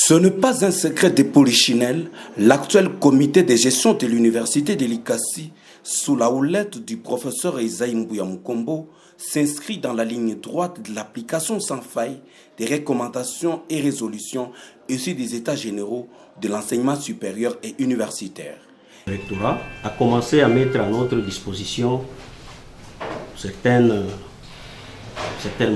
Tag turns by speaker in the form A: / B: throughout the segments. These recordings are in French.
A: Ce n'est pas un secret de Polichinelle, l'actuel comité de gestion de l'université de l'ICASSI, sous la houlette du professeur Esaïe Mbuya Mukombo, s'inscrit dans la ligne droite de l'application sans faille des recommandations et résolutions issues des états généraux de l'enseignement supérieur et universitaire.
B: Le rectorat a commencé à mettre à notre disposition certaines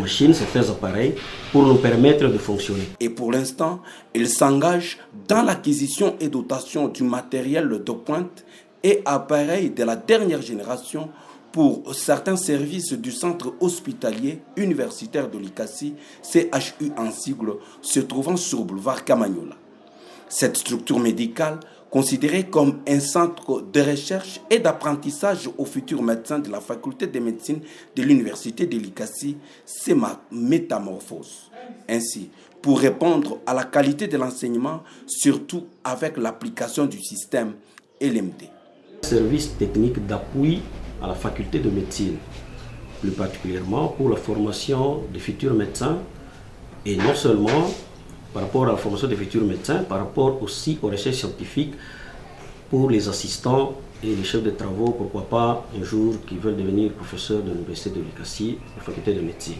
B: machines, certains appareils pour nous permettre de fonctionner.
A: Et pour l'instant, il s'engage dans l'acquisition et dotation du matériel de pointe et appareils de la dernière génération pour certains services du centre hospitalier universitaire de l'ICASSI, CHU en sigle, se trouvant sur boulevard Camagnola. Cette structure médicale, considérée comme un centre de recherche et d'apprentissage aux futurs médecins de la faculté de médecine de l'université de l'ICASSI, s'est métamorphose. Ainsi, pour répondre à la qualité de l'enseignement, surtout avec l'application du système LMD.
B: Service technique d'appui à la faculté de médecine, plus particulièrement pour la formation des futurs médecins, et non seulement par rapport à la formation des futurs médecins, par rapport aussi aux recherches scientifiques pour les assistants et les chefs de travaux, pourquoi pas un jour qui veulent devenir professeurs de l'université de l'ICASSI, de la faculté de médecine.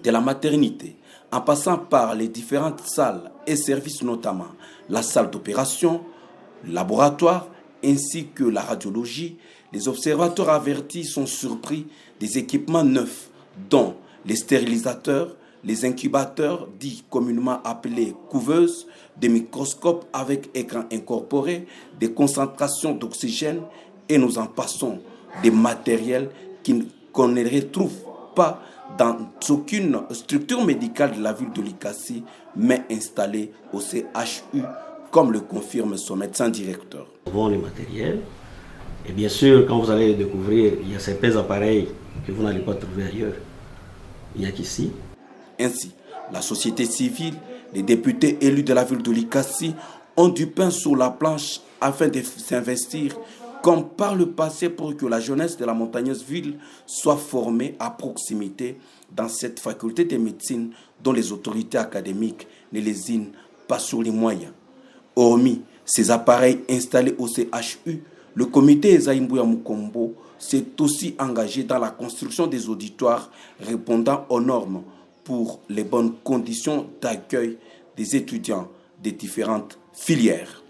A: De la maternité, en passant par les différentes salles et services, notamment la salle d'opération, le laboratoire, ainsi que la radiologie, les observateurs avertis sont surpris des équipements neufs, dont les stérilisateurs, les incubateurs, dits communément appelés couveuses, des microscopes avec écran incorporé, des concentrations d'oxygène, et nous en passons des matériels qu'on ne retrouve pas dans aucune structure médicale de la ville de l'ICASSI, mais installés au CHU, comme le confirme son médecin directeur.
B: Nous avons les matériels, et bien sûr, quand vous allez les découvrir, il y a certains appareils que vous n'allez pas trouver ailleurs. Il n'y a qu'ici.
A: Ainsi, la société civile, les députés élus de la ville de l'ICASSI ont du pain sur la planche afin de s'investir comme par le passé pour que la jeunesse de la montagneuse ville soit formée à proximité dans cette faculté de médecine dont les autorités académiques ne lésinent pas sur les moyens. Hormis ces appareils installés au CHU, le comité Esaïe Mbuya Mukombo s'est aussi engagé dans la construction des auditoires répondant aux normes pour les bonnes conditions d'accueil des étudiants des différentes filières.